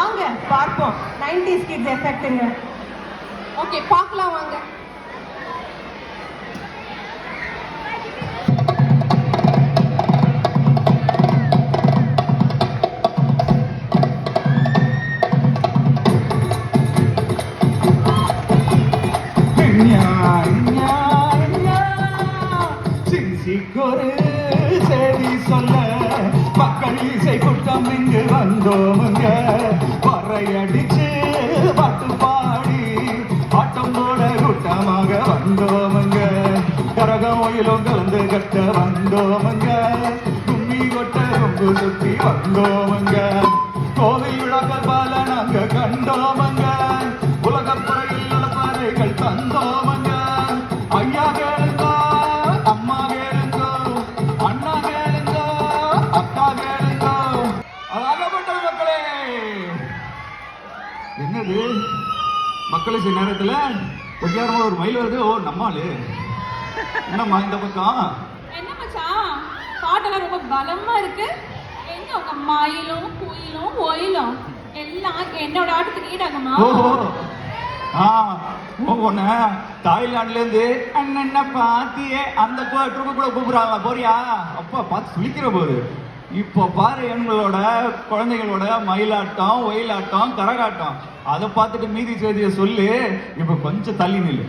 வாங்க பார்ப்போம் 90s kids எஃபெக்ட்டுங்க. Okay, பார்க்கலாம் வாங்க. சின்சிக்கொரு செய்தி சொல்ல மக்கள் இசை கூட்டம் இங்கு வந்தோமுங்க. பறையடிச்சு பாட்டு பாடி ஆட்டம் போட கூட்டமாக வந்தோமுங்க. கரகம் ஒயிலும் கலந்து கட்ட வந்தோமுங்க. கும்மி கொட்ட கொம்பு சுத்தி வந்தோமுங்க. கோவில் விழாக்கள் பல நாங்க கண்டோமுங்க. உலகப்புறையில் நடப்பாதைகள் தந்தோமுங்க. ஐயா கேளுங்க, அம்மா கேளுங்க, அண்ணா கேளுங்க, அக்கா கேளுங்க. அழகப்பட்ட மக்களே, என்னது மக்கள் சில நேரத்துல ஒட்டியாரமா ஒரு மயில் வருது. ஓ நம்மாளு என்னம்மா இந்த பக்கம்? என்ன மச்சான், பாட்டெல்லாம் ரொம்ப பலமா இருக்கு. எங்க உங்க மயிலும் குயிலும் ஒயிலும் எல்லாம் என்னோட ஆட்டத்துக்கு ஈடாகுமா? ஓஹோ, உன்ன தாய்லாந்துல இருந்து அண்ணன் பாத்தியே அந்த ட்ரூப்பு கூட கூப்பிடுறாங்க. போறியா? அப்பா பார்த்து சுழிக்கிற போது. இப்போ பாரு எங்களோட குழந்தைகளோட மயிலாட்டம், ஒயிலாட்டம், கரகாட்டம். அதை பார்த்துட்டு மீதி செய்தியை சொல்லு. இப்ப கொஞ்சம் தள்ளி நில்லு.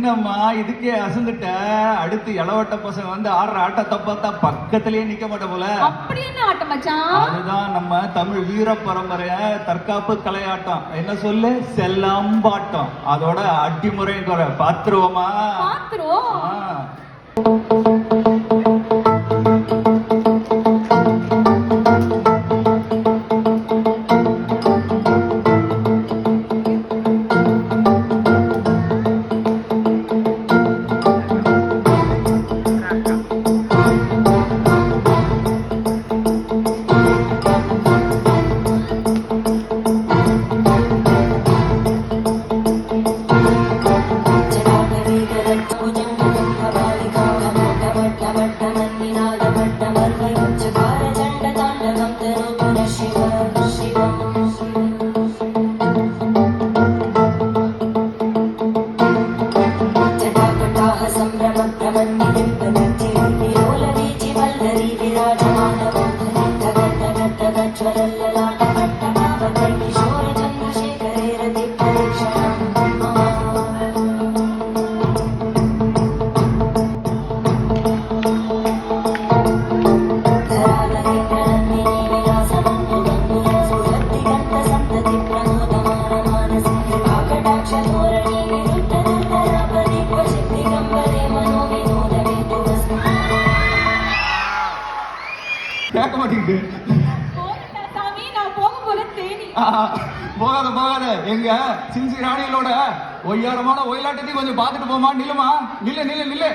என்னம்மா இதுக்கே அசந்துட்ட? அடுத்து இளவட்ட பசங்க வந்து ஆடுற ஆட்டத்தை பார்த்தா பக்கத்திலேயே நிக்க மாட்ட போல. அப்படி என்ன ஆட்டம் மச்சான்? அதுதான் நம்ம தமிழ் வீர பரம்பரை தற்காப்பு கலையாட்டம். என்ன சொல்லு? செல்லாம்பாட்டம். அதோட அடிமுறையும் குறை பாத்துருவோமா? பாத்துருவோம். கேட்க மாட்டேங்குது. சாமி நான் போக போல தேனி. போகாத போகாத. எங்க சின்சி ராணிகளோட ஒய்யாரமான ஒயிலாட்டத்தையும் கொஞ்சம் பார்த்துட்டு போமா. நில்லுமா, நில்லு நில்லு நில்லு.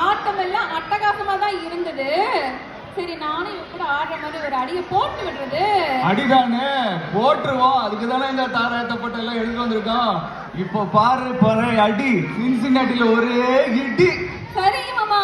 ஆட்டம் எல்லாம் அட்டகாசமா தான் இருந்தது. சரி நானும் இவ கூட ஆடுற மாதிரி ஒரு அடியை போட்டு விடுறது. அடிதானே போட்டுருவோம். அதுக்கு தானே இந்த தாராயத்தப்பட்ட எல்லாம் எடுத்து வந்திருக்கோம். இப்போ பாரு பாரு அடி. சின்சினாட்டில ஒரே இடி. சரி மாமா.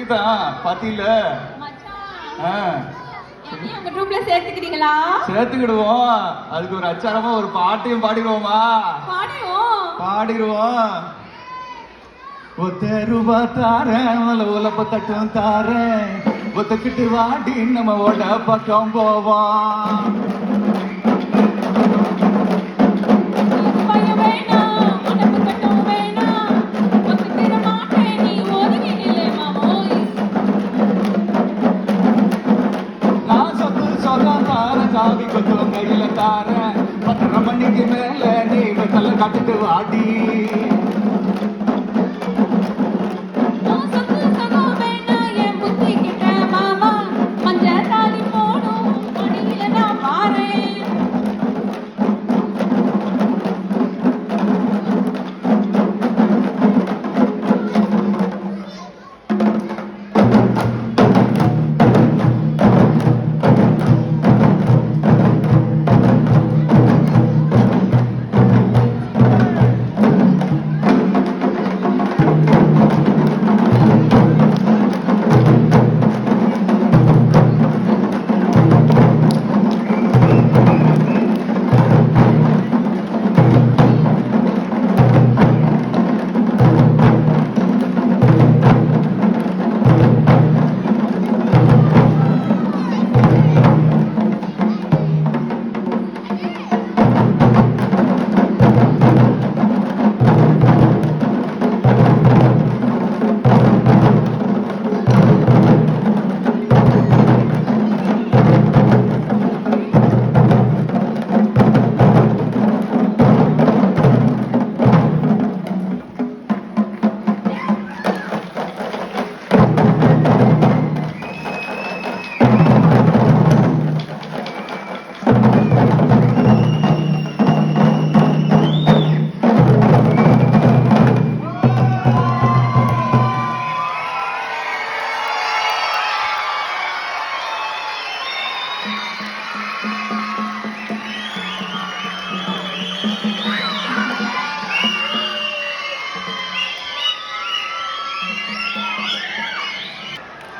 சொல்லிதான் பாத்தியில. மச்சான் என்னையும் உங்க குரூப்ல சேர்த்துக்கிறீங்களா? சேர்த்துக்கிடுவோம். அதுக்கு ஒரு அச்சாரமா ஒரு பாட்டையும் பாடிடுவோமா? பாடிடுவோம். ஒத்த ரூபா தாரேன், உலப்ப தட்டும் தாரேன், ஒத்துக்கிட்டு வாடி நம்ம ஓட பக்கம் போவோம். பயம் வேணாம், உனக்கு கட்டும் வேணாம், ஒத்துக்கிற மாட்டேன், நீ ஒதுங்கி நில்லை மாமோய். நான் சொத்து சொல்லாம் தாரேன், சாவி கொத்தும் கையில தாரேன், 10:30 மணிக்கு மேல நீ வெத்தல காட்டுட்டு வாடி.